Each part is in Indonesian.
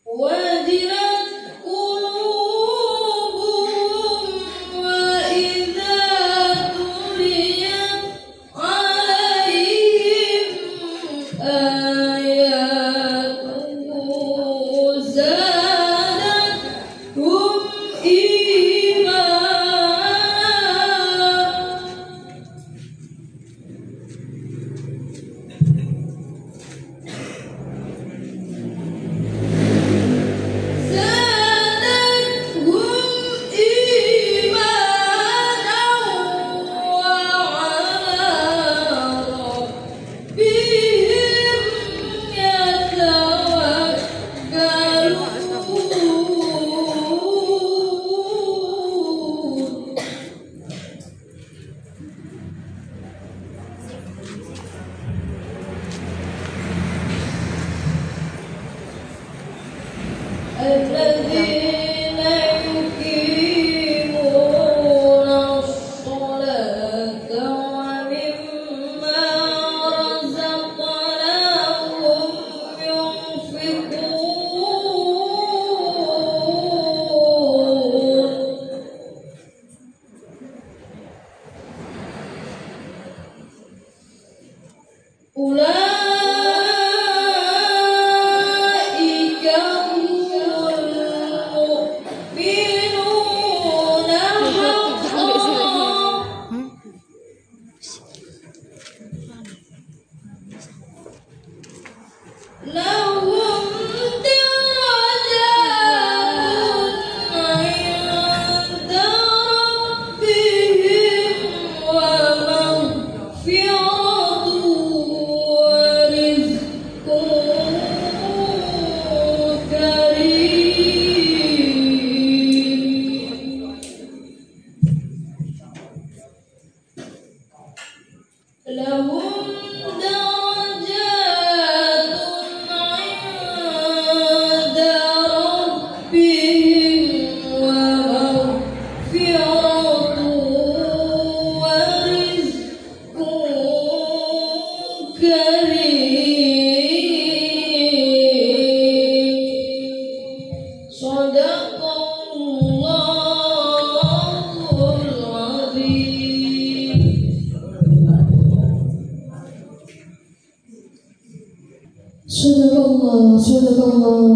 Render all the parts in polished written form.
وجلت قلوبهم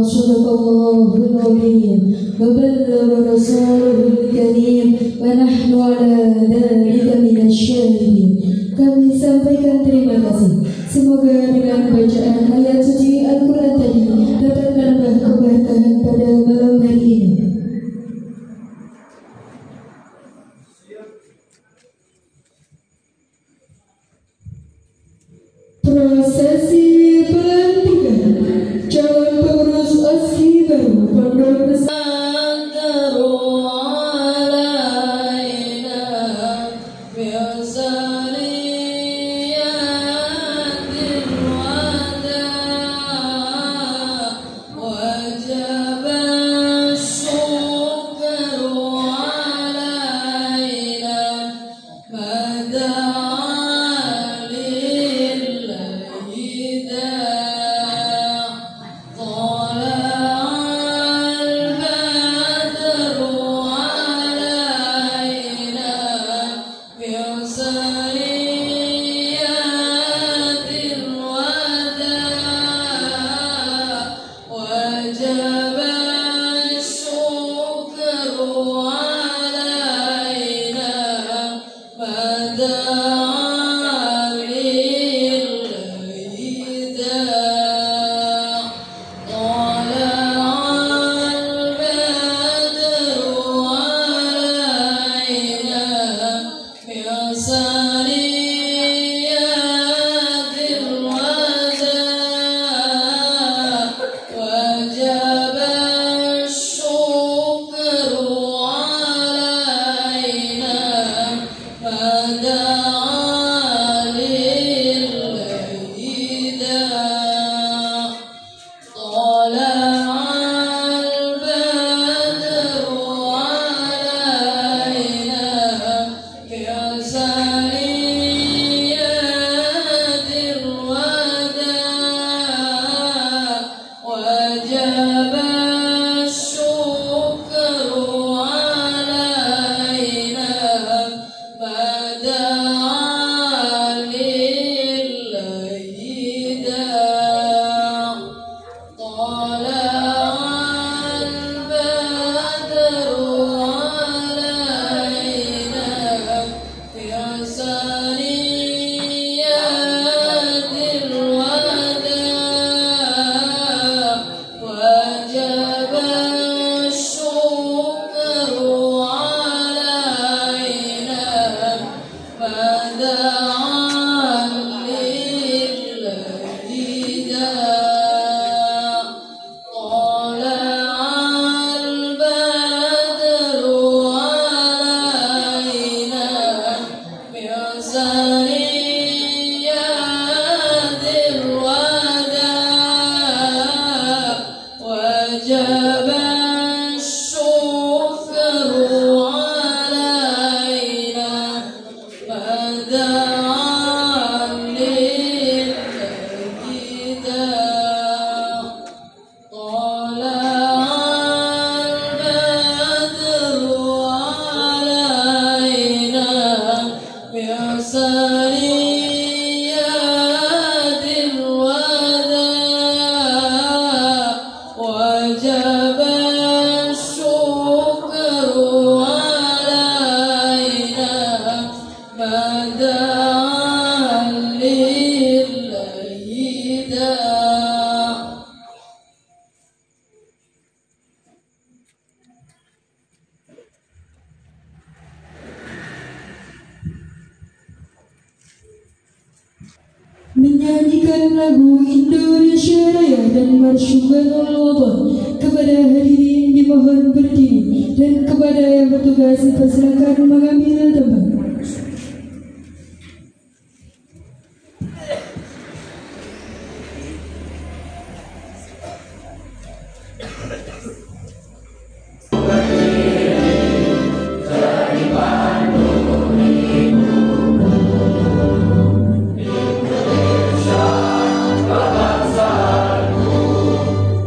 Sadaqallahul azim wa ballagha rasulul karim wa nahnu ala dzalika minasyahidin. Kami sampaikan terima kasih. Semoga dengan bacaan ayat suci Al-Quran tadi dapat menambah keberkahan pada malam hari ini. Prosesi pelantikan calon pengurus OSHI baru Pondok Pesantren menyanyikan lagu Indonesia Raya dan Marsyubanul Watan. Kepada hadirin dimohon berdiri dan kepada yang bertugas dipersilakan mengambil tempat.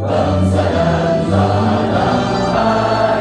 Bangsa dan tanah air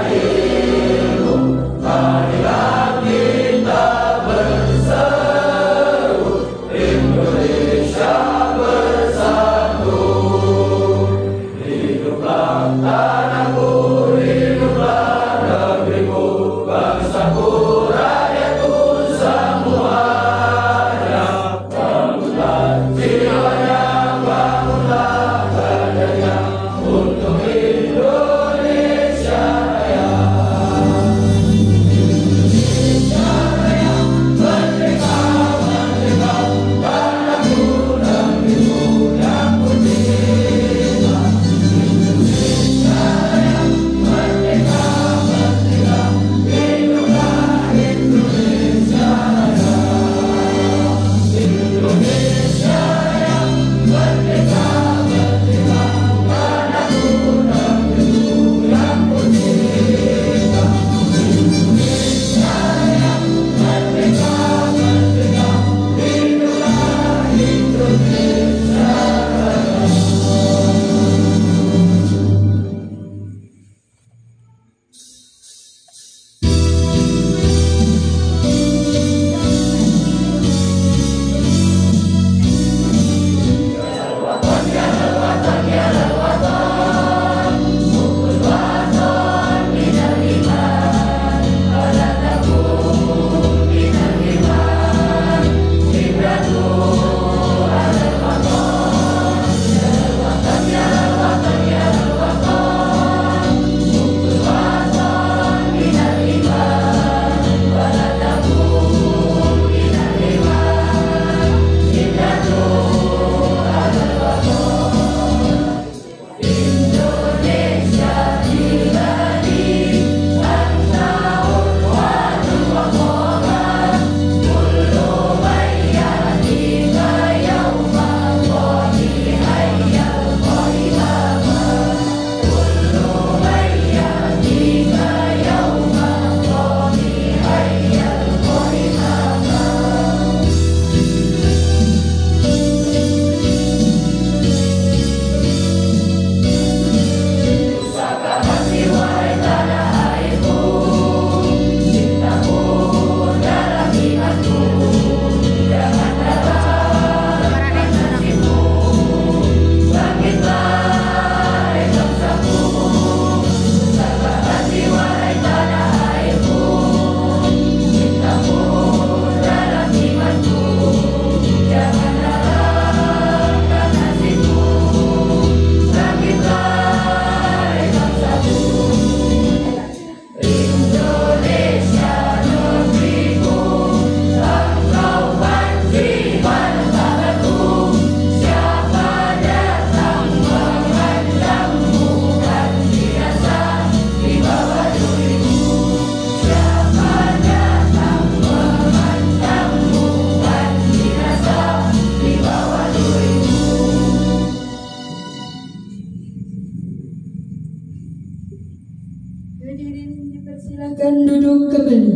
Silakan duduk kembali.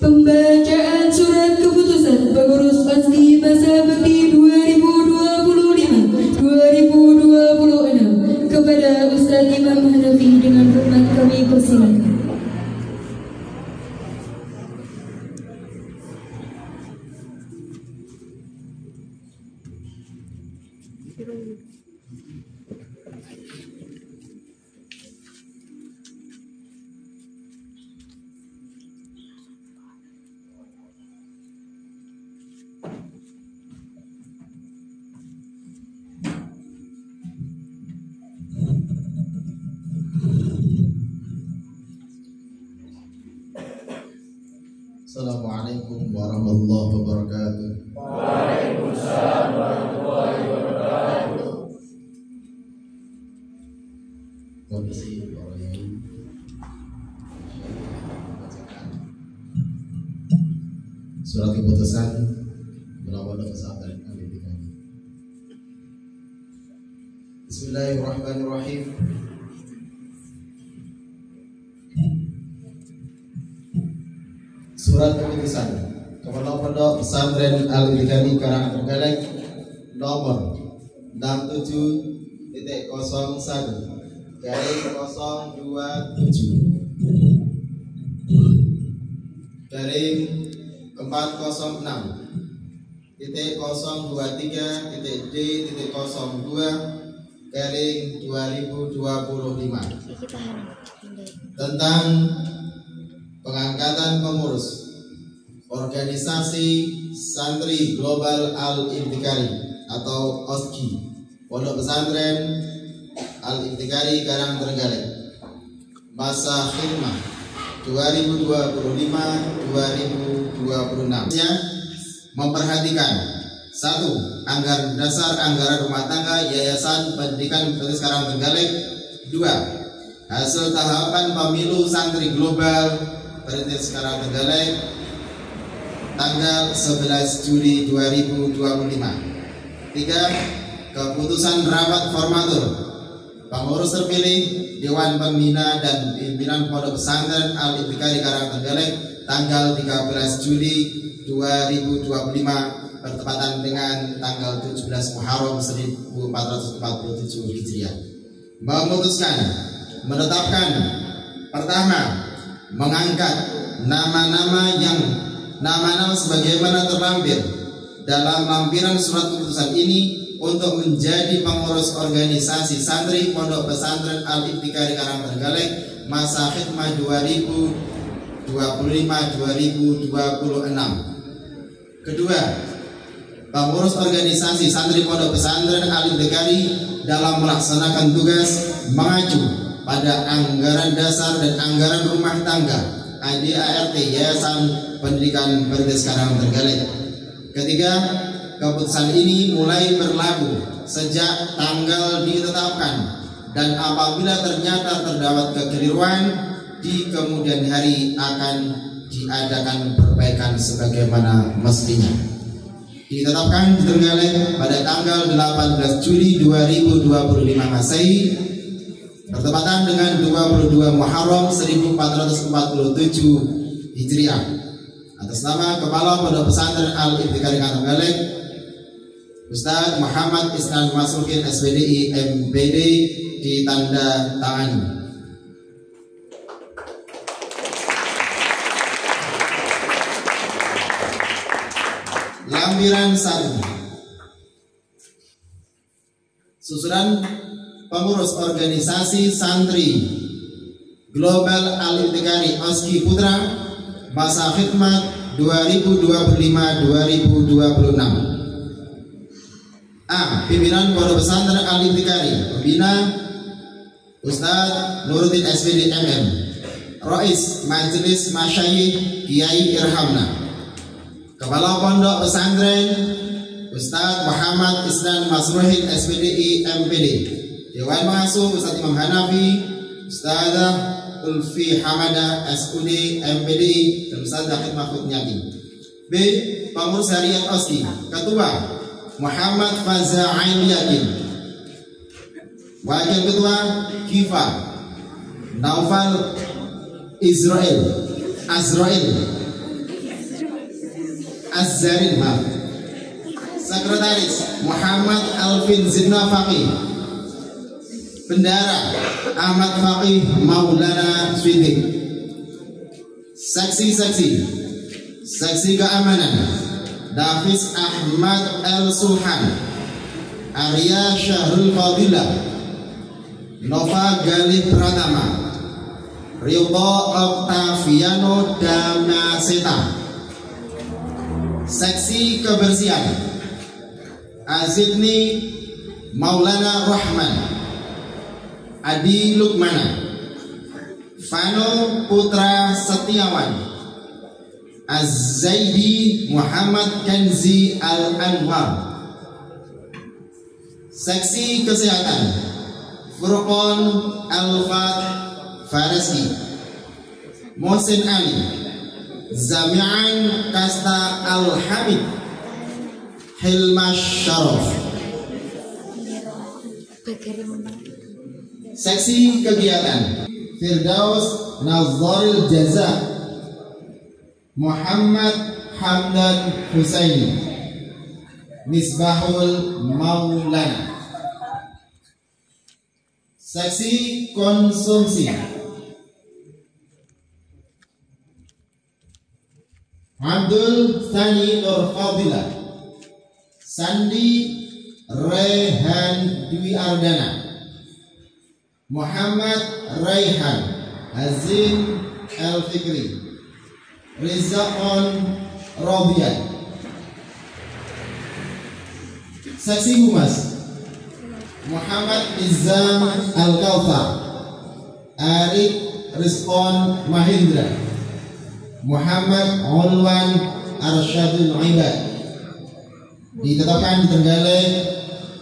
Pembacaan surat keputusan pengurus OSKI masa bakti 2025-2026 kepada Ustaz Imam Hanafi dengan hormat kami persilakan. Assalamualaikum warahmatullahi wabarakatuh. Waalaikumsalam warahmatullahi wabarakatuh. Kondisi para yai surat keputusan melawan pesantren Al-Iqtiqai. Bismillahirrahmanirrahim. Surat keputusan kepada Pondok Pesantren Al-Iqtiqai Karangtrenggalek nomor 67-406-023-D-02-2025 tentang pengangkatan pengurus Organisasi Santri Global Al-Iqtiqai atau OSKI Pondok Pesantren Al-Iqtiqai Karangtrenggalek masa khidmah 2025-2026 memperhatikan 1. Anggaran dasar anggaran rumah tangga Yayasan Pendidikan Universitas Karangtrenggalek. 2. Hasil tahapan pemilu Santri Global Universitas Karangtrenggalek tanggal 11 Juli 2025. 3. Keputusan rapat formatur pengurus terpilih Dewan Pembina dan Pimpinan Pondok Pesantren Al-Iqtiqai Karangtrenggalek tanggal 13 Juli 2025 bertepatan dengan tanggal 17 Muharram 1447 Hijriah. Memutuskan menetapkan pertama, mengangkat nama-nama sebagaimana terlampir dalam lampiran surat keputusan ini untuk menjadi pengurus organisasi santri Pondok Pesantren Al-Iqtiqai Karangtrenggalek masa khidmah 2025-2026. Kedua, pengurus organisasi santri Pondok Pesantren Al-Iqtiqai dalam melaksanakan tugas mengacu pada anggaran dasar dan anggaran rumah tangga ADART Yayasan Pendidikan Universitas Karangtrenggalek. Ketiga, keputusan ini mulai berlaku sejak tanggal ditetapkan dan apabila ternyata terdapat kekeliruan di kemudian hari akan diadakan perbaikan sebagaimana mestinya. Ditetapkan di Trenggalek pada tanggal 18 Juli 2025 Masehi bertepatan dengan 22 Muharram 1447 Hijriah atas nama Kepala Pondok Pesantren Al-Iqtiqai Karangtrenggalek Ustaz Muhammad Isnan Masruhin SPDI MPD ditanda tangani. Lampiran 1. Susunan pengurus organisasi santri Global Al-Iqtiqai OSKI Putra masa khidmat 2025-2026. A. Pimpinan Pondok Pesantren Al-Iqtiqai. Pembina Ustaz Nuruddin SPD MM. Rais Majelis Masyayikh Kiai Irhamna. Kepala Pondok Pesantren Ustaz Muhammad Isnan Masruhin SPDI MPD. Dewan Pengasuh Ustaz Imam Hanafi, Ustazah Ulfi Hamada SUD MPD dan Ustazah Mahfud Nyati. B. Pengurus Harian OSKI. Ketua Muhammad Faza Ain Yakin. Wakil Ketua Kifa Naufal Azzarin, maaf. Sekretaris Muhammad Alvin Zidna Faqih. Bendara Ahmad Faqih Maulana Swidik. Saksi keamanan Davis Ahmad El Suhan, Arya Syahrul Fadilah, Nova Galih Pratama, Ridho Octaviano Damaseta. Seksi kebersihan Azidni Maulana Rahman, Adi Lukmana, Fano Putra Setiawan, Az-Zaidi Muhammad Kenzi Al-Anwar. Seksi kesehatan Furqon Al-Fat Faraski, Mohsin Ali, Zamian Kasta Al-Hamid, Hilmash Sharaf. Seksi kegiatan Firdaus Nazaril Jaza, Muhammad Hamdan Husaini, Misbahul Maulana. Seksi konsumsi Abdul Thani Nur Fadilah, Sandi Rehan Dwi Ardana, Muhammad Raihan Azim El Fikri, Rizaqon Robian. Seksi humas Muhammad Nizam Al-Kautsar, Arif Rizqon Mahindra, Muhammad Ulwan Arsyadul Ibad. Ditetapkan di Trenggalek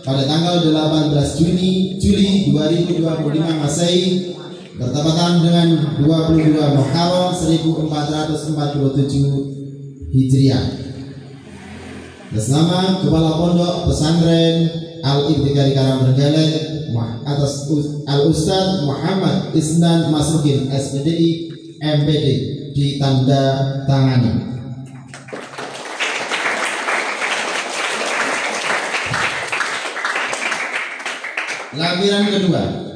pada tanggal 18 Juli 2025 Masehi bertepatan dengan 22 Muharram 1447 Hijriah. Bersama Kepala Pondok Pesantren Al-Ibtiqari Karang Trenggalek atas Al-Ustadz Muhammad Isnan Masrukin SPDI MPD ditanda tangani. Lampiran kedua,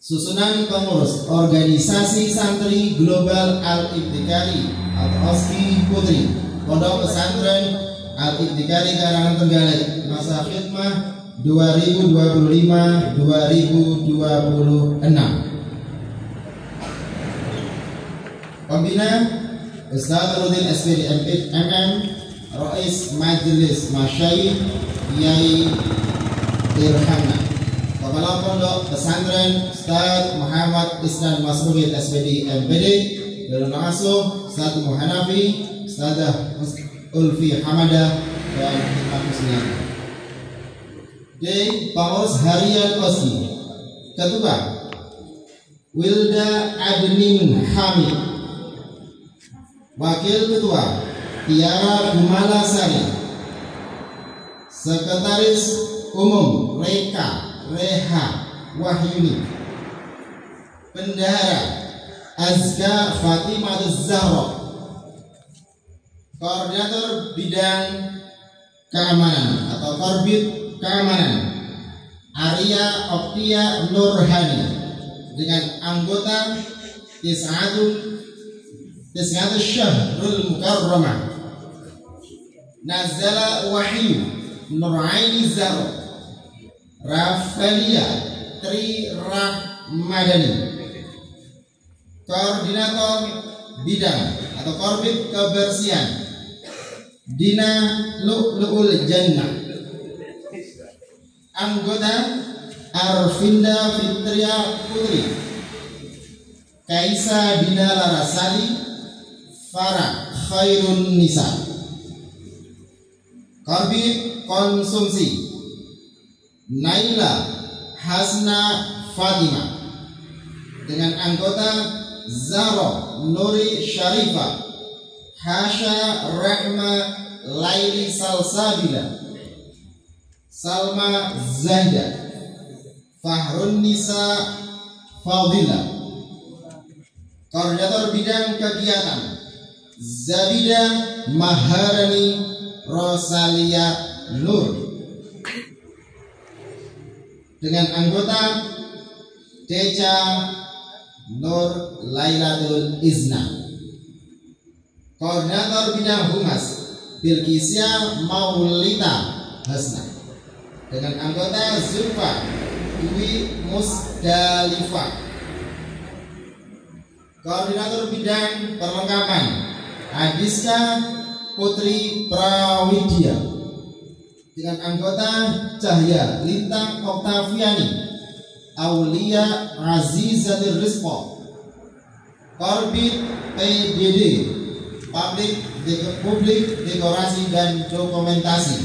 susunan pengurus organisasi santri global Al-Ibtiqari atau OSKI Putri Pondok Pesantren Al-Ibtiqari Karangan Trenggalek masa khidmah 2025-2026. Pembina Ustaz Rudin SPD MM, Rais Majelis Masyayikh Kiai Irhamna. Kepala Pondok Pesantren Ustaz Muhammad Isnan Masruhin SPD MPD. Dalam Asuh Ustaz Muhanafi, Ustazah Ulfi Hamadah dan Imam Muslim. D. Pengurus Harian OSKI. Ketua Wilda Adnin Hamid. Wakil Ketua Tiara Gumalasari. Sekretaris Umum Reha Wahyuni. Bendahara Azka Fatimah Zahra. Koordinator Bidang Keamanan atau Korbit Keamanan Arya Oktia Nurhani dengan anggota Tis'atul Syahrul Mukarramah Nazala Wahyu Nuraini Zahra Rafalia Tri Rahmadani. Koordinator Bidang atau Korbit Kebersihan Dina Lu'lu'ul Jannah. Anggota Arfinda Fitria Putri, Kaisa Dina Larasali, Farah Khairun Nisa. Korbit Konsumsi Naila Hasna Fatimah dengan anggota Zaro Nuri Syarifah, Hasha Rahma Laili Salsabila, Salma Zahida, Fahrun Nisa Fadila. Koordinator bidang kegiatan Zabida Maharani Rosalia Nur, dengan anggota Deca Nur Lailatul Izna. Koordinator bidang Humas Bilkisya Maulita Hasna, dengan anggota Zulfa Dwi Musdalifah. Koordinator bidang perlengkapan Adiska Putri Prawidya, dengan anggota Cahya Lintang Oktaviani Aulia Azizatul Rizqo. Korbit PDD Publik Dekorasi dan Dokumentasi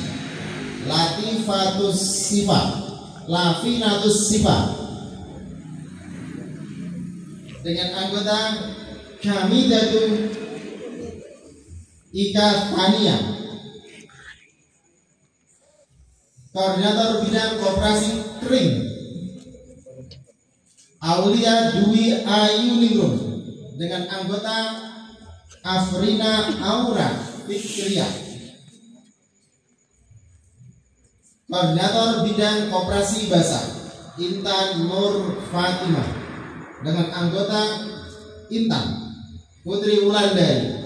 Lafinatus Sifa, dengan anggota Hamidatul Ika Tania. Koordinator bidang koperasi kering Aulia Dwi Ayuningrum, dengan anggota Afrina Aura Fikriya. Koordinator bidang koperasi basah Intan Nur Fatimah, dengan anggota Intan Putri Wulandari.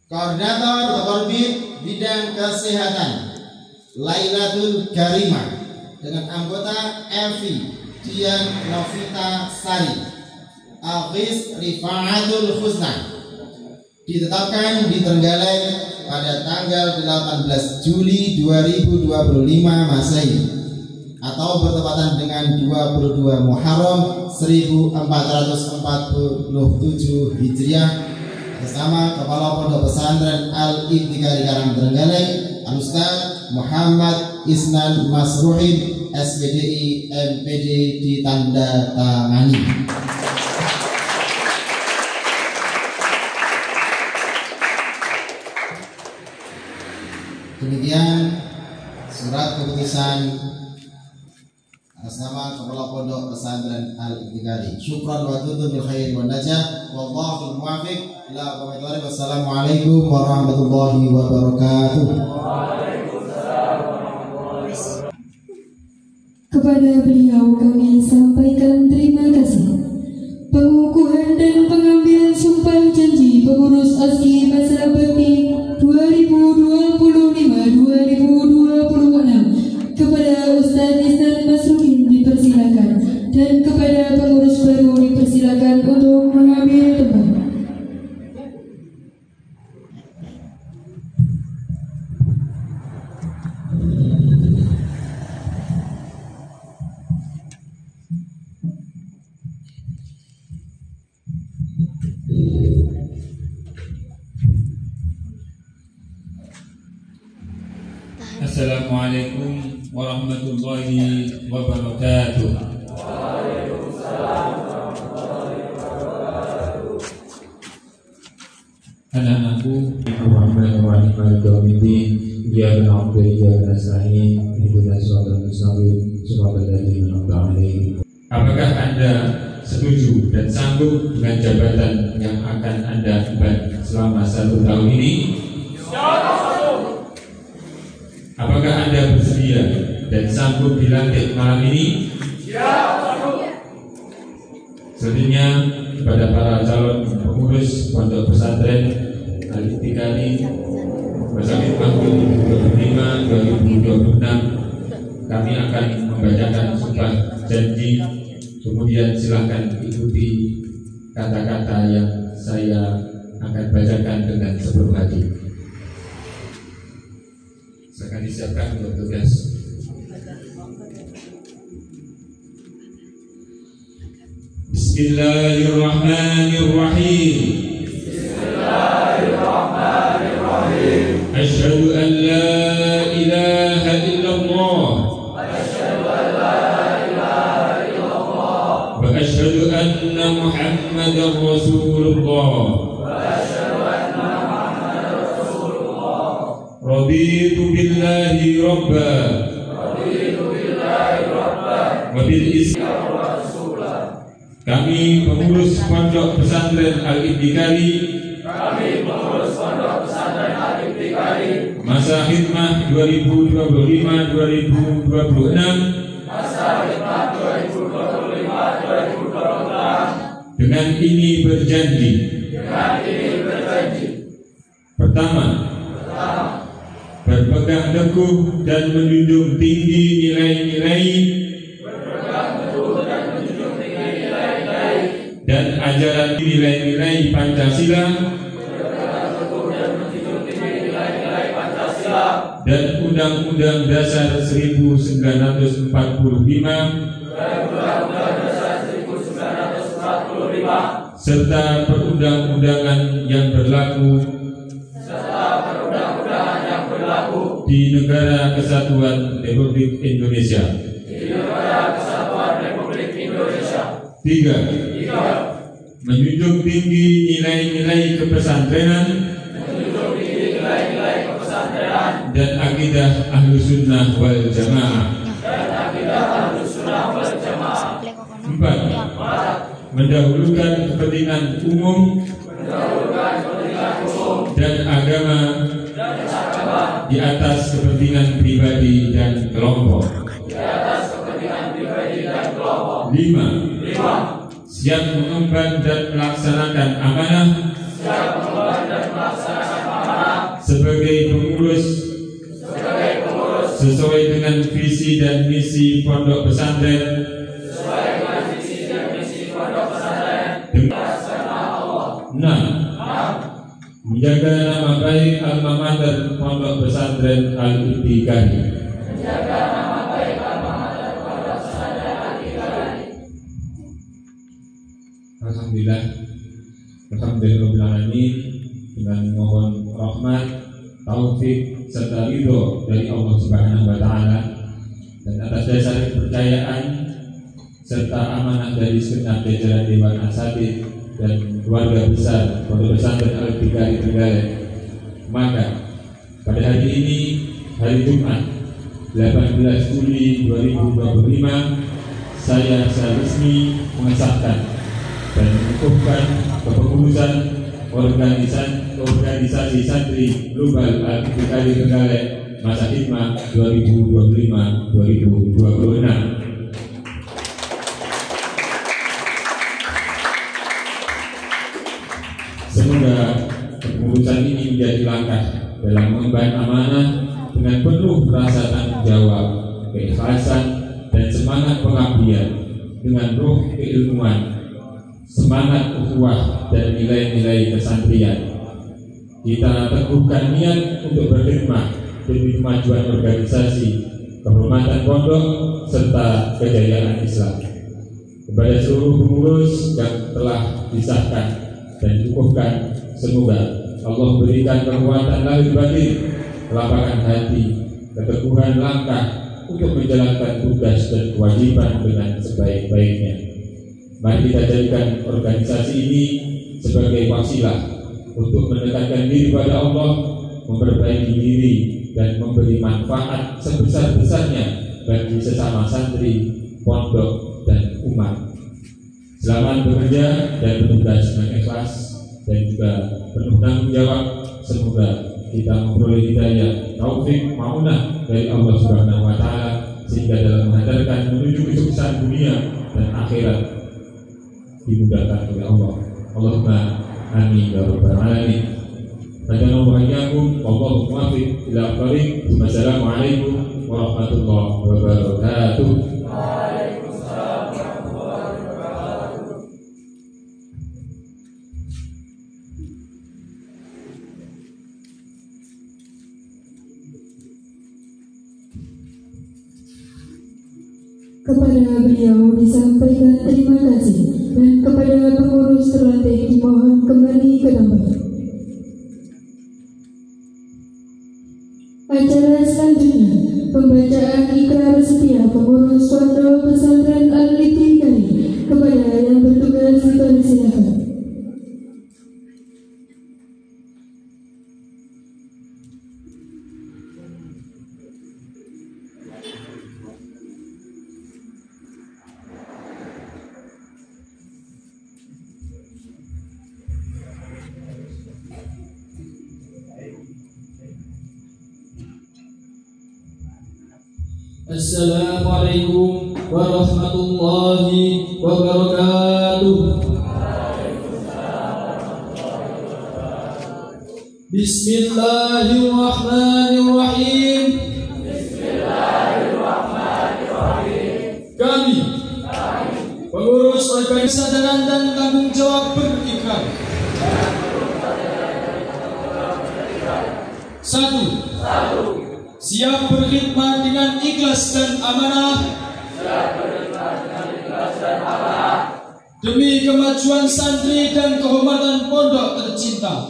Koordinator Korbit bidang kesehatan Lailatul Karimah, dengan anggota Evi Dian Novita Sari Agis Rifaatul Husna, ditetapkan di Trenggalek pada tanggal 18 Juli 2025 Masehi atau bertepatan dengan 22 Muharram 1447 Hijriah, bersama Kepala Pondok Pesantren Al-Ibtiqai Karang Trenggalek Al-Ustaz Muhammad Isnan Masruhin SPDI MPD ditandatangani. Demikian surat keputusan atas nama Kepala Pondok Pesantren Al-Ibtiqai. Syukran wa tutu bil khair wa najah wallahu muwaffiq ila aqwamit thariq. Wassalamualaikum warahmatullahi wabarakatuh. Kepada beliau kami sampaikan terima kasih. Pengukuhan dan pengambilan sumpah janji pengurus ASKI Masa Bakti 2025-2026 kepada Ustaz Isnan Masruhin dipersilakan, dan kepada pengurus baru dipersilakan untuk mengambil tempat. Assalamualaikum warahmatullahi wabarakatuh. Anak-anakku, Bismillahirrahmanirrahim. Maliki yaumiddin. Iyyaka na'budu wa iyyaka nasta'in. Ihdinas siratal mustaqim. Siratal ladzina an'amta 'alaihim. Apakah Anda setuju dan sanggup dengan jabatan yang akan Anda emban selama 1 tahun ini? Apakah Anda bersedia dan sanggup dilantik malam ini? Selanjutnya kepada para calon pengurus Pondok Pesantren Al-Ibtiqai Masjid Mahmud 2025-2026, kami akan membacakan sumpah janji. Kemudian silakan ikuti kata-kata yang saya akan bacakan dengan sepenuh hati. Akan disiapkan untuk tugas. Bismillahirrahmanirrahim. Asyhadu an la ilaha illallah. Wa asyhadu anna Muhammadar Rasulullah. Raditu billahi rabba wa bil islam Kami pengurus Pondok Pesantren Al-Ibtiqai, masa khidmah 2025-2026, dengan ini berjanji. Pertama, berpegang teguh dan menjunjung tinggi nilai-nilai dan ajaran nilai-nilai Pancasila dan Undang-Undang Dasar 1945 serta perundang-undangan yang berlaku di Negara Kesatuan Republik Indonesia. 3. Menjunjung tinggi nilai-nilai kepesantrenan dan akidah Ahlus Sunnah wal Jamaah. 4. Mendahulukan kepentingan umum dan agama di atas kepentingan pribadi dan kelompok. 5. Siap mengemban dan melaksanakan amanah sebagai pengurus sesuai dengan visi dan misi pondok pesantren dengan 6. Menjaga nama baik alma mater pondok pesantren Al-Ibtiqai. Alhamdulillah dengan mohon rahmat, taufik serta ridho dari Allah Subhanahu wa taala, dan atas dasar kepercayaan serta amanah dari segenap jajaran Dewan Asatidz dan keluarga besar Pondok Pesantren Al-Ibtiqai Trenggalek, maka pada hari ini, hari Jumat 18 Juli 2025, saya secara resmi mengesahkan dan mengukuhkan kepengurusan organisasi santri Global Al-Ibtiqai Trenggalek masa khidmah 2025-2026. Semoga kepengurusan ini menjadi langkah dalam mengemban amanah dengan penuh rasa tanggung jawab, keikhlasan, dan semangat pengabdian dengan ruh keilmuan, semangat ukhuwah dan nilai-nilai kesantrian. Kita teguhkan niat untuk berkhidmah demi kemajuan organisasi, kehormatan pondok, serta kejayaan Islam. Kepada seluruh pengurus yang telah disahkan dan dikukuhkan, semoga Allah berikan kekuatan lahir batin, kelapangan hati, keteguhan langkah untuk menjalankan tugas dan kewajiban dengan sebaik-baiknya. Mari kita jadikan organisasi ini sebagai wasilah untuk mendekatkan diri pada Allah, memperbaiki diri, dan memberi manfaat sebesar-besarnya bagi sesama santri, pondok, dan umat. Selamat bekerja dan bertugas dengan ikhlas dan juga penuh tanggung jawab. Semoga kita memperoleh hidayah, taufik, maunah dari Allah Subhanahu wa taala, sehingga dalam menghantarkan menuju kesuksesan dunia dan akhirat dimudahkan oleh Allah. Allahumma amin ya rabbal alamin. Wallahu muwaffiq ila aqwamit. Wassalamualaikum warahmatullahi wabarakatuh. Kepada beliau disampaikan terima kasih, dan kepada pengurus terlatih dimohon kembali ke tempat. Acara selanjutnya, pembacaan ikrar setia pengurus Pondok Pesantren Al-Ibtiqai. Kepada yang bertugas dipersilakan. Assalamualaikum warahmatullahi wabarakatuh. Bismillahirrahmanirrahim. Kami pengurus organisasi dan tanggung jawab berikrar. 1. Siap berkhidmat dengan ikhlas dan amanah demi kemajuan santri dan kehormatan pondok tercinta.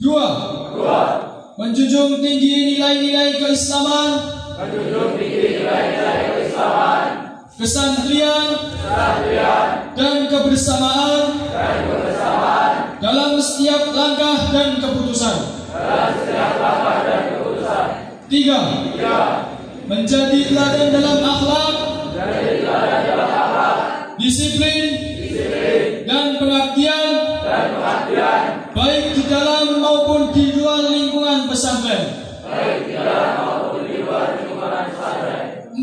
2. Menjunjung tinggi nilai-nilai keislaman, kesantrian, dan kebersamaan dalam setiap langkah dan keputusan. 3. Menjadi teladan dalam akhlak, disiplin, dan pengabdian, baik di dalam maupun di luar lingkungan pesantren.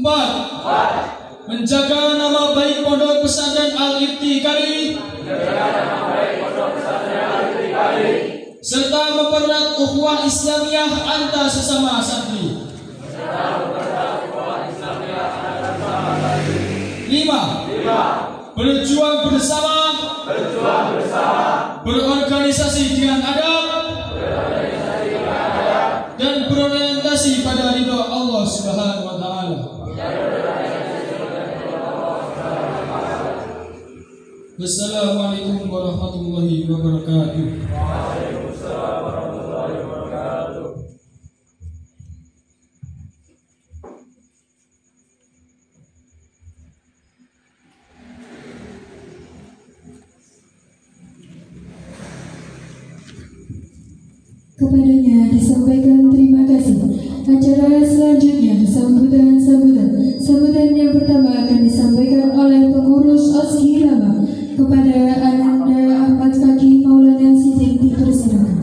4. Menjaga nama baik pondok pesantren Al-Ibtiqari serta mempererat ukhuwah Islamiyah antar sesama santri. 5. Berjuang bersama, berorganisasi dengan adab, dan berorientasi pada ridho Allah Subhanahu wa Ta'ala. Wassalamualaikum warahmatullahi wabarakatuh. Kepadanya disampaikan terima kasih. Acara selanjutnya sambutan yang pertama akan disampaikan oleh pengurus Oshirama. Kepada Ananda Ahmad Fakih Maulana Siddiq dipersilakan.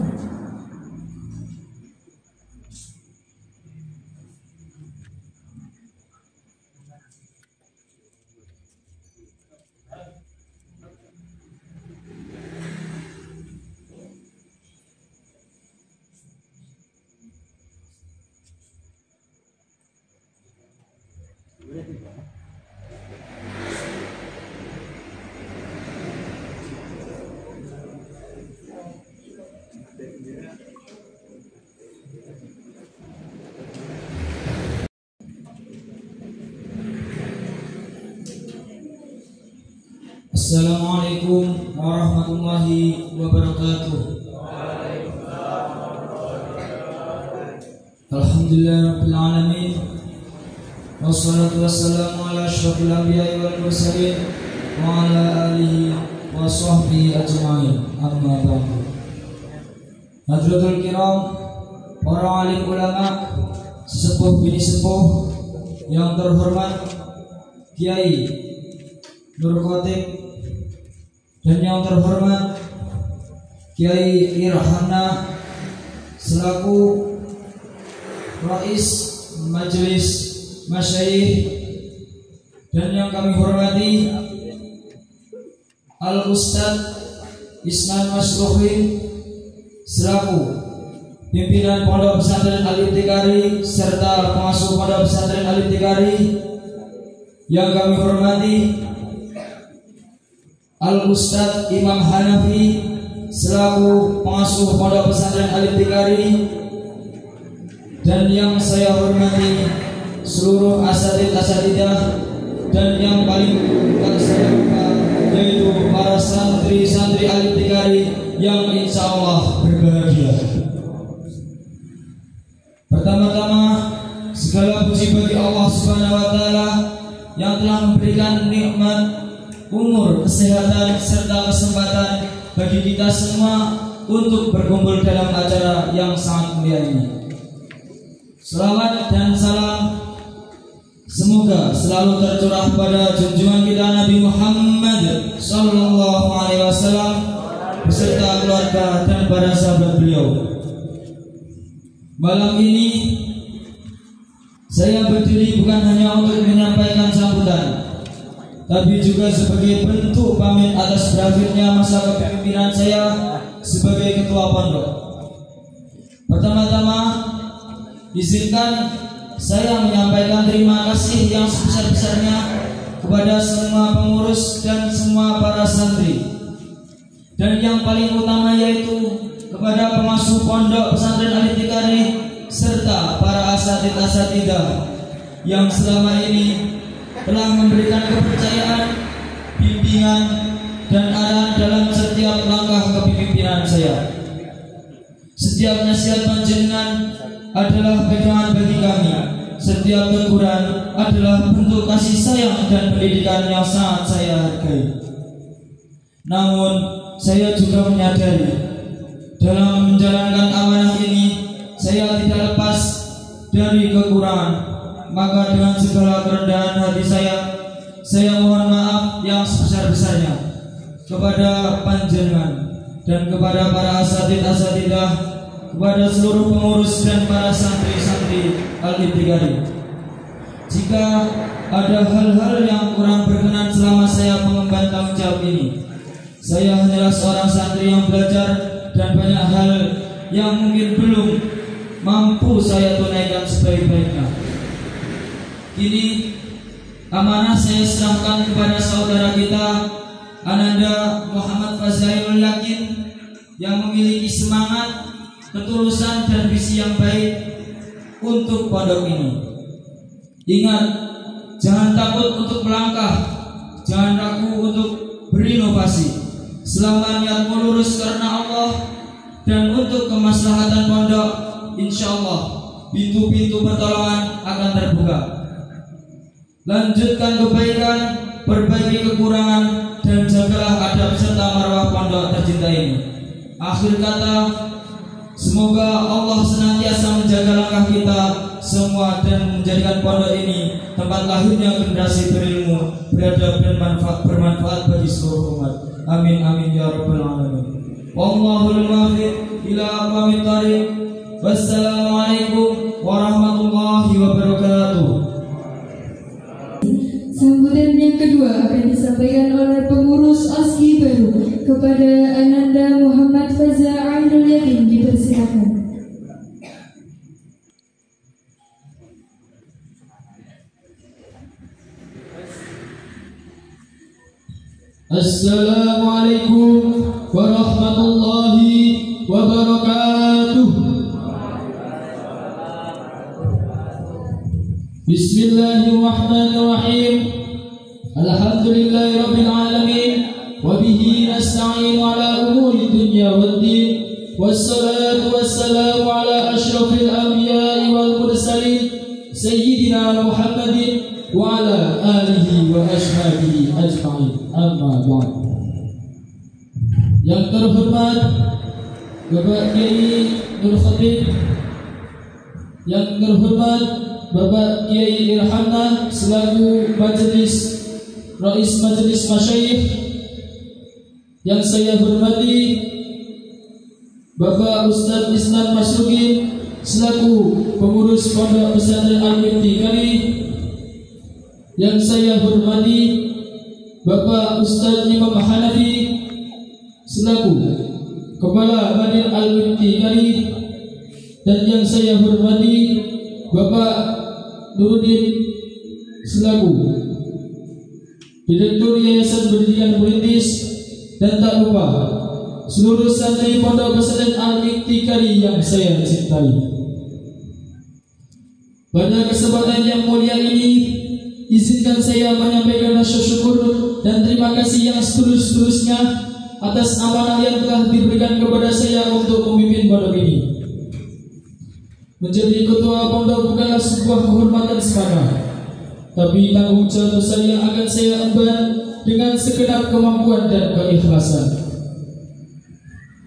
Assalamualaikum warahmatullahi wabarakatuh. Alhamdulillahirabbil alamin. Wassalatu wassalamu ala asyrafil anbiya'i wal mursalin wa ala alihi wa sahbihi ajma'in. Amma ba'du. Hadratul kiram, para alim ulama, sesepuh bini sepuh yang terhormat, Kiai Nur Khotib, dan yang terhormat Kiai Irhamna selaku Rais Majelis Masyayikh, dan yang kami hormati Al-Ustadz Isnan Masruhin selaku pimpinan Pondok Pesantren Al-Ibtiqari serta pengasuh Pondok Pesantren Al-Ibtiqari, yang kami hormati Al-Ustadz Imam Hanafi selaku pengasuh Pondok Pesantren Al-Ibtiqari, dan yang saya hormati seluruh asatidah, dan yang paling tak saya lupa yaitu para santri-santri Al-Ibtiqari yang insya Allah berbahagia. Pertama-tama segala puji bagi Allah Subhanahu wa Ta'ala yang telah memberikan nikmat umur, kesehatan, serta kesempatan bagi kita semua untuk berkumpul dalam acara yang sangat mulia ini. Selawat dan salam semoga selalu tercurah pada junjungan kita Nabi Muhammad Sallallahu Alaihi Wasallam beserta keluarga dan para sahabat beliau. Malam ini saya berdiri bukan hanya untuk menyampaikan sambutan, tapi juga sebagai bentuk pamit atas berakhirnya masa kepemimpinan saya sebagai ketua pondok. Pertama-tama, izinkan saya menyampaikan terima kasih yang sebesar-besarnya kepada semua pengurus dan semua para santri, dan yang paling utama yaitu kepada pengasuh pondok pesantren Al-Intiqari serta para asatidz-asatidzah yang selama ini telah memberikan kepercayaan, bimbingan, dan arahan dalam setiap langkah kepemimpinan saya. Setiap nasihat panjenengan adalah pegangan bagi kami. Setiap teguran adalah bentuk kasih sayang dan pendidikan yang sangat saya hargai. Namun, saya juga menyadari dalam menjalankan amanah ini saya tidak lepas dari kekurangan. Maka dengan segala kerendahan hati saya mohon maaf yang sebesar-besarnya kepada panjenengan dan kepada para asatidz-asatidzah, kepada seluruh pengurus dan para santri-santri Al-Intiqari. Jika ada hal-hal yang kurang berkenan selama saya mengemban tanggung jawab ini, saya hanyalah seorang santri yang belajar dan banyak hal yang mungkin belum mampu saya tunaikan sebaik-baiknya. Kini amanah saya serahkan kepada saudara kita Ananda Muhammad Fazailul Yakin yang memiliki semangat, ketulusan, dan visi yang baik untuk pondok ini. Ingat, jangan takut untuk melangkah, jangan ragu untuk berinovasi. Selama niatmu lurus karena Allah dan untuk kemaslahatan pondok, insya Allah pintu-pintu pertolongan akan terbuka. Lanjutkan kebaikan, perbaiki kekurangan, dan jagalah adab serta marwah pondok tercinta ini. Akhir kata, semoga Allah senantiasa menjaga langkah kita semua dan menjadikan pondok ini tempat lahirnya generasi berilmu, beradab, dan bermanfaat bagi seluruh umat. Amin amin ya rabbal alamin. Wallahul muwaffiq ila aqwamit thariq. Wassalamualaikum warahmatullahi wabarakatuh. Sambutan yang kedua akan disampaikan oleh pengurus ASKI baru kepada Ananda Muhammad Fazailul Yakin. Dipersilakan. Assalamualaikum warahmatullahi wabarakatuh. Bismillahirrahmanirrahim. Alhamdulillahirabbil alamin wa bihi nasta'inu ala umuri dunya waddin. Wassalatu wassalamu ala asyrafil anbiya'i wal mursalin sayyidina Muhammadin wa ala alihi wa ashabihi ajma'in. Amma ba'd. Yang terhormat Bapak Kiai Nur Khatib, yang terhormat Bapak Kiai Irhamna selaku Rais Majelis Masyayikh, yang saya hormati Bapak Ustadz Isnan Masrukin selaku pengurus Pondok Pesantren Al-Intiqari, yang saya hormati Bapak Ustadz Imam Hanafi selaku Kepala Badan Al-Intiqari, dan yang saya hormati Bapak Nuruddin selaku Direktur Yayasan Pendidikan Politis, dan tak lupa seluruh santri Pondok Pesantren Al-Intiqari yang saya cintai. Pada kesempatan yang mulia ini, izinkan saya menyampaikan rasa syukur dan terima kasih yang setulus-tulusnya atas amanah yang telah diberikan kepada saya untuk memimpin pondok ini. Menjadi ketua pondok bukanlah sebuah kehormatan semata, tapi tanggung jawab besar yang akan saya emban dengan segenap kemampuan dan keikhlasan.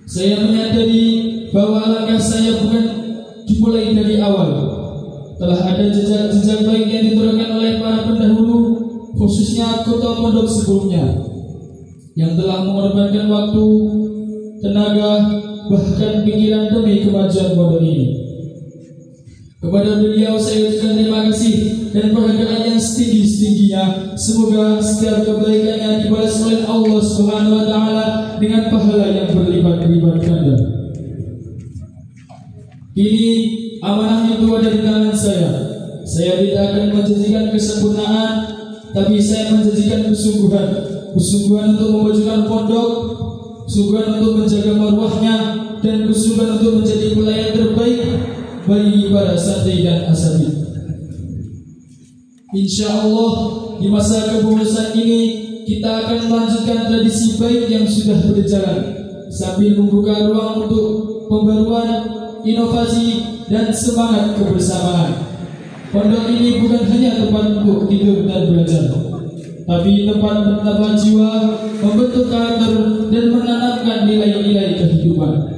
Saya menyadari bahwa langkah saya bukan dimulai dari awal. Telah ada jejak-jejak baik yang diturunkan oleh para pendahulu, khususnya ketua pondok sebelumnya, yang telah mengorbankan waktu, tenaga, bahkan pikiran demi kemajuan pondok ini. Kepada beliau saya ucapkan terima kasih dan penghargaan yang setinggi-tingginya. Semoga setiap kebaikannya dibalas oleh Allah Subhanahu wa taala dengan pahala yang berlipat-lipat ganda. Kini amanah itu ada di tangan saya. Saya tidak akan menjanjikan kesempurnaan, tapi saya menjanjikan kesungguhan. Kesungguhan untuk memajukan pondok, kesungguhan untuk menjaga marwahnya, dan kesungguhan untuk menjadi pelayan terbaik bagi para santri dan asatidz. Insya Allah di masa kepengurusan ini kita akan melanjutkan tradisi baik yang sudah berjalan sambil membuka ruang untuk pembaruan, inovasi, dan semangat kebersamaan. Pondok ini bukan hanya tempat untuk tidur dan belajar, tapi tempat menambah jiwa, membentuk karakter, dan menanamkan nilai-nilai kehidupan.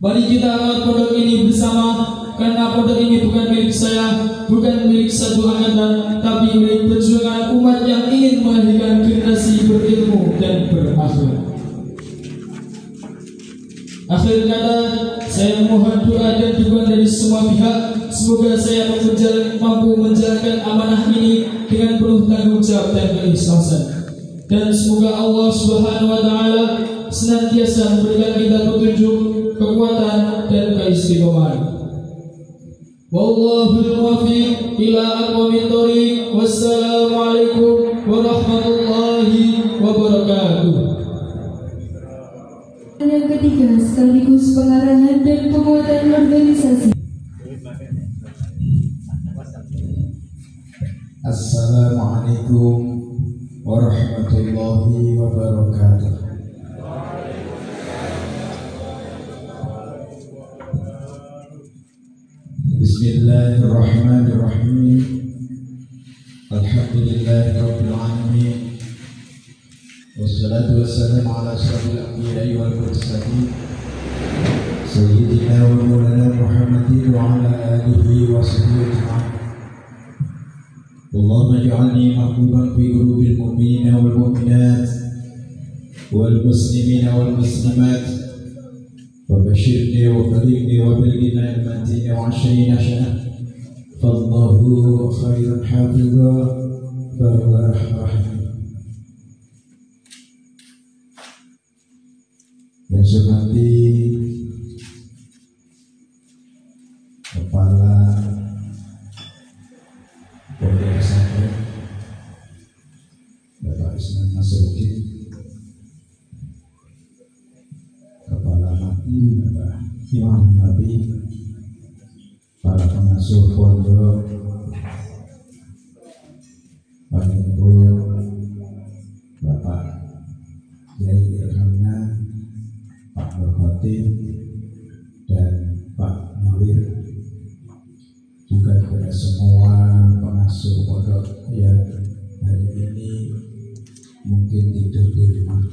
Mari kita rawat pondok ini bersama, karena pondok ini bukan milik saya, bukan milik satu angkatan, tapi milik perjuangan umat yang ingin melahirkan generasi berilmu dan berakhlak. Akhir kata, saya mohon doa dan dukungan dari semua pihak. Semoga saya mampu menjalankan amanah ini dengan penuh tanggung jawab dan keikhlasan. Dan semoga Allah Subhanahu wa taala senantiasa memberikan kita petunjuk, kekuatan, dan keistiqomahan. Wallahul muwaffiq ila aqwamit thoriq. Wassalamualaikum warahmatullahi wabarakatuh. Yang ketiga sekaligus pengarahan dan penguatan organisasi. Assalamualaikum warahmatullahi wabarakatuh. Bismillahirrahmanirrahim. Alhamdulillahirabbil alamin. Wassalatu wassalamu ala asyrafil anbiya'i wal mursalin sayyidina wa maulana Muhammadin wa ala alihi wa sahbihi ajma'in. Allahumma ij'alni mahbuban fi qulubil mu'minina wal mu'minat wal muslimina wal muslimat wa basyirni wa baligni wa balghina al-matina wa 'ashrina sana fallahu khairun hafidha fa huwa rahim. Yang saya hormati Kepala Pondok Pesantren Bapak Isnan Nasruddin, Kepala Mati Bapak Imam Nabi, para pengasuh pondok, Pak Ibu, Bapak Kiai Irhamna, Pak Nurhotin, dan Pak Nawir, juga kepada semua pengasuh pondok yang hari ini mungkin tidur di rumah.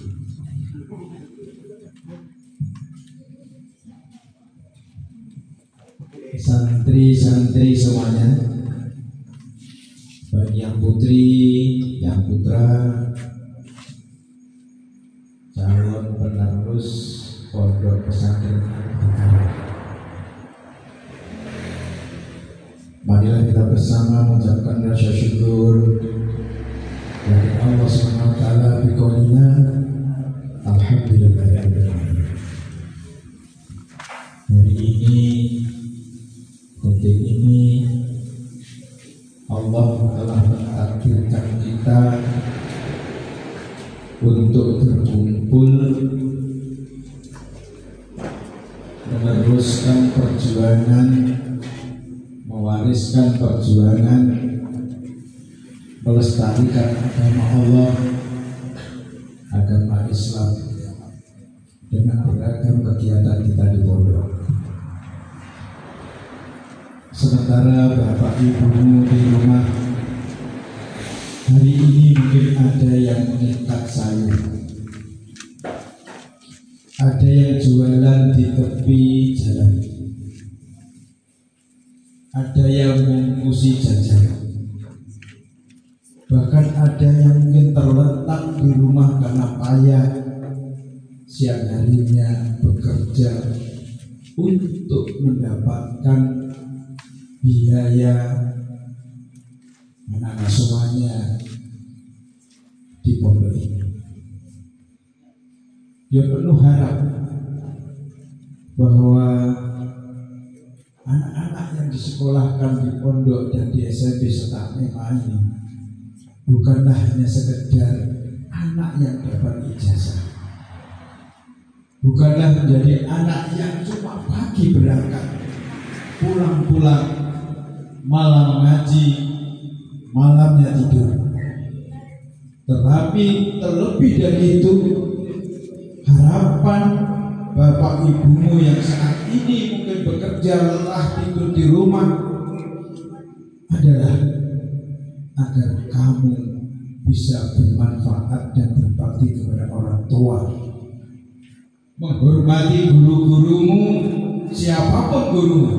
Santri-santri semuanya, baik yang putri, yang putra, calon penerus Pondok Pesantren Al-Hikayah. Marilah kita bersama mengucapkan rasa syukur dari Allah SWT biqaulina alhamdulillahirabbil alamin. Hari ini, detik ini, Allah telah mentakdirkan kita untuk berkumpul meneruskan perjuangan, mewariskan perjuangan, melestarikan agama Allah, agama Islam dengan beragam kegiatan kita di pondok. Sementara Bapak Ibu di rumah hari ini mungkin ada yang mengikat sayur, ada yang jualan di tepi jalan, ada yang mengusi jajan, bahkan ada yang mungkin terletak di rumah karena payah siang harinya bekerja untuk mendapatkan biaya anak asuhannya di pondok ini. Dia penuh harap bahwa anak-anak yang disekolahkan di pondok dan di SMP serta SMA ini bukanlah hanya sekedar anak yang dapat ijazah, bukanlah menjadi anak yang cuma pagi berangkat, pulang-pulang, malam ngaji, malamnya tidur. Tetapi terlebih dari itu, harapan bapak ibumu yang saat ini mungkin bekerja lelah tidur di rumah adalah agar kamu bisa bermanfaat dan berbakti kepada orang tua, menghormati guru-gurumu, siapapun gurumu,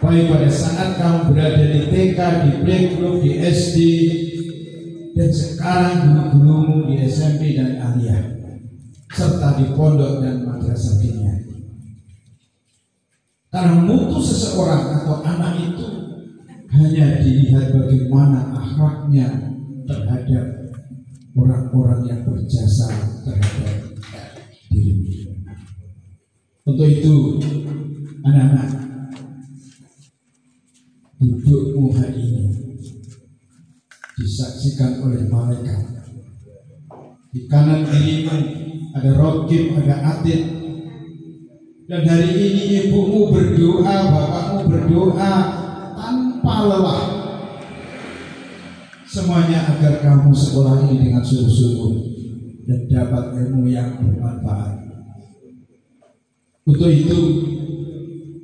baik pada saat kamu berada di TK, di playgroup, di SD, dan sekarang guru-gurumu di SMP dan aliyah, serta di pondok dan madrasah diniyah. Karena mutu seseorang atau anak itu hanya dilihat bagaimana akhlaknya terhadap orang-orang yang berjasa terhadap dirinya. Untuk itu, anak-anak, dudukmu hari ini disaksikan oleh malaikat. Di kanan kirimu ada Raqib, ada Atid. Dan hari ini ibumu berdoa, bapakmu berdoa tanpa lelah, semuanya agar kamu sekolah ini dengan sungguh-sungguh dan dapat ilmu yang bermanfaat. Untuk itu,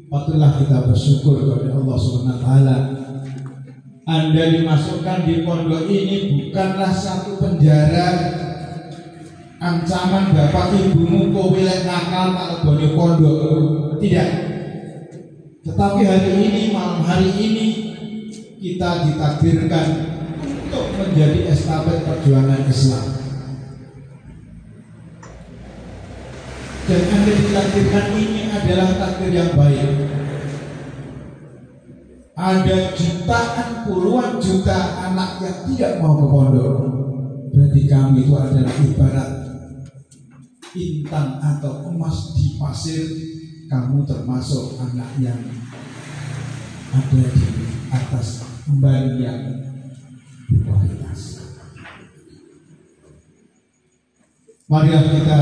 patutlah kita bersyukur kepada Allah SWT. Anda dimasukkan di pondok ini bukanlah satu penjara, ancaman bapak ibumu kowe lek nakal tak lebone pondok. Tidak. Tetapi hari ini, malam hari ini, kita ditakdirkan untuk menjadi estafet perjuangan Islam. Dan Anda ditakdirkan ini adalah takdir yang baik. Ada jutaan, puluhan juta anak yang tidak mau ke pondok. Berarti kami itu adalah ibarat intan atau emas di pasir. Kamu termasuk anak yang ada di atas kembali yang berkualitas. Mari kita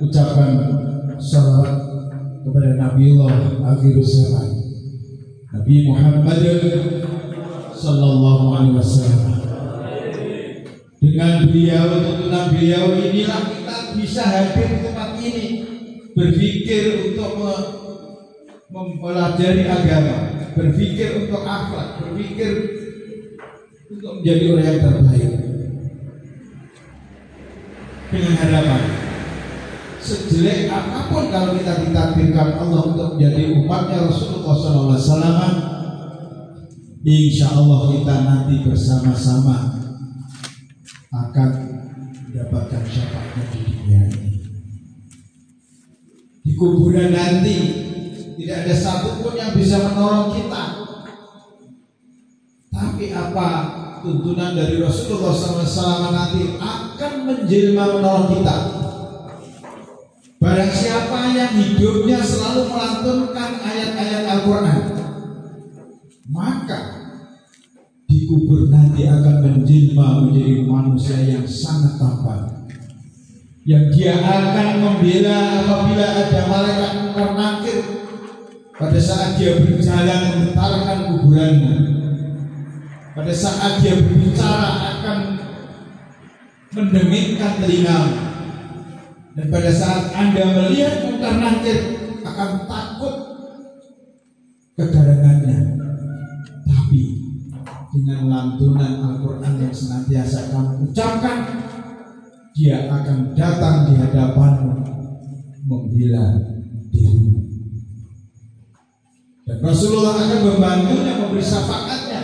ucapkan salawat kepada Nabiullah akhirus zaman, Nabi Muhammad sallallahu alaihi wasallam. Dengan beliau, tuntunan beliau inilah kita bisa hadir di tempat ini, berpikir untuk mempelajari agama, berpikir untuk akhlak, berpikir untuk menjadi orang yang terbaik. Dengan harapan sejelek apapun kalau kita ditakdirkan Allah untuk menjadi umatnya Rasulullah SAW, insya Allah kita nanti bersama-sama akan mendapatkan syafaatnya di dunia ini. Di kuburan nanti tidak ada satupun yang bisa menolong kita. Tapi apa tuntunan dari Rasulullah SAW nanti akan menjelma menolong kita. Barang siapa yang hidupnya selalu melantunkan ayat-ayat Al-Quran, maka di kubur nanti akan menjelma menjadi manusia yang sangat tampan, yang dia akan membela apabila ada malaikat mungkar nakir pada saat dia berjalan menggetarkan kuburanmu, pada saat dia berbicara akan mendengingkan telingamu, dan pada saat Anda melihat mungkar nakir akan takut kedatangannya. Tapi dengan lantunan Al-Quran yang senantiasa kamu ucapkan, dia akan datang di hadapanmu membela dirimu, dan Rasulullah akan membantunya, memberi syafaatnya.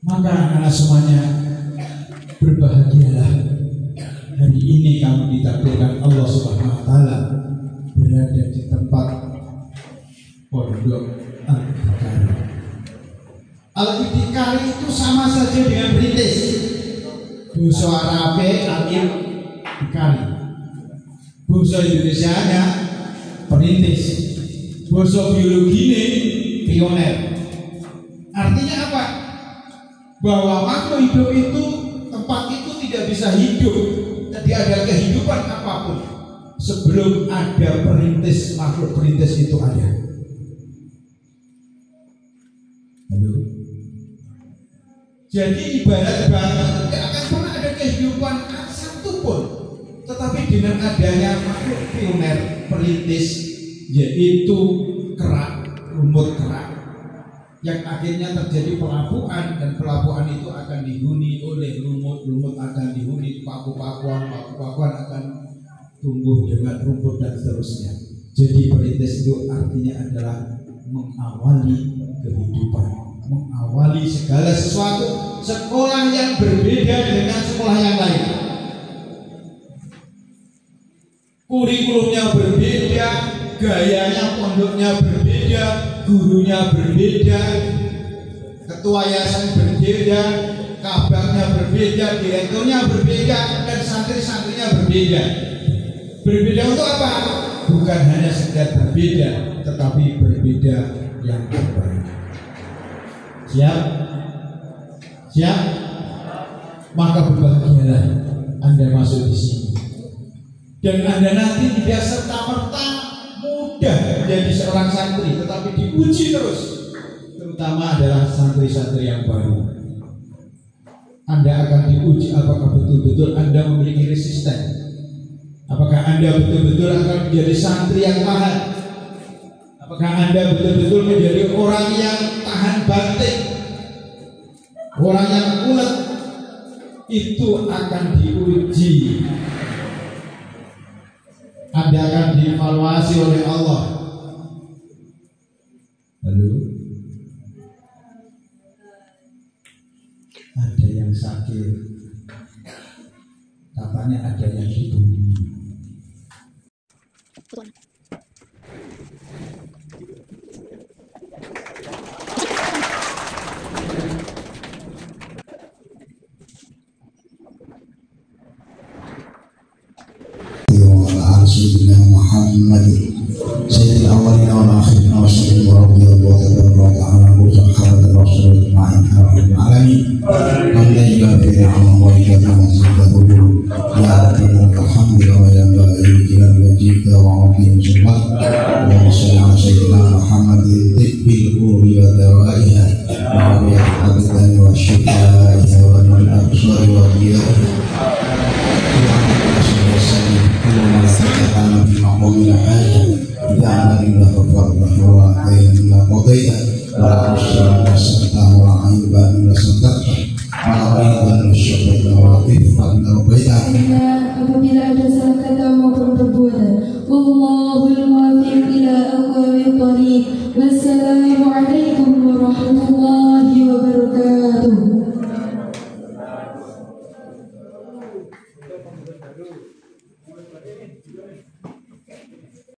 Maka anak-anak semuanya, berbahagialah. Hari ini kamu ditakdirkan Allah Subhanahu wa Ta'ala berada di tempat pondok al-ibtikari. Al-ibtikari itu sama saja dengan perintis. Bahasa Arabe al-ibtikari, bahasa Indonesianya perintis, bahasa biologi ini pioner. Artinya apa? Bahwa makhluk hidup itu, tempat itu tidak bisa hidup, tidak ada kehidupan apapun sebelum ada perintis. Makhluk perintis itu ada. Halo. Jadi ibarat bahwa tidak akan pernah ada kehidupan satu pun, tetapi dengan adanya makhluk pioner perintis, yaitu kerak, rumput kerak, yang akhirnya terjadi pelabuhan, dan pelabuhan itu akan dihuni oleh lumut akan dihuni paku-pakuan akan tumbuh dengan rumput dan seterusnya. Jadi perintis itu artinya adalah mengawali kehidupan, mengawali segala sesuatu. Sekolah yang berbeda dengan sekolah yang lain, kurikulumnya berbeda, gayanya pondoknya berbeda, gurunya berbeda, ketua yayasan berbeda, kabarnya berbeda, direkturnya berbeda, dan santri-santrinya berbeda. Berbeda untuk apa? Bukan hanya sekedar berbeda, tetapi berbeda yang terbaik. Siap? Siap? Maka berbahagialah Anda masuk di sini, dan Anda nanti tidak serta-merta mudah menjadi seorang santri, tetapi diuji terus. Terutama adalah santri-santri yang baru. Anda akan diuji apakah betul-betul Anda memiliki resisten. Apakah Anda betul-betul akan menjadi santri yang tahan? Apakah Anda betul-betul menjadi orang yang tahan banting, orang yang ulet? Itu akan diuji. Anda akan dievaluasi oleh Allah. Lalu ada yang sakit, katanya ada yang dibuli. سيدنا محمد سيد الأولين والآخرين وسلم ورضي الله تبارك وتعالى عن صحابة الرسول أجمعين يا رب العالمين. حمدا يكفي نعمه ويكفي مزيده يا ربنا لك الحمد وينبغي لجلال وجهك وعظيم سلطانك. اللهم صل على سيدنا محمد طب القلوب ودوائها وعافية الأبدان وشفائها ونور الأبصار وضيائها. اللهم لا تجعلنا في مقام الحاجة بأعمال لا غفر له وعطيا لا قضيت ولا حسن لا سقطه ولا عيبا لا سترته ولا غيظا لا شفيت ولا طيفا لا ربيته.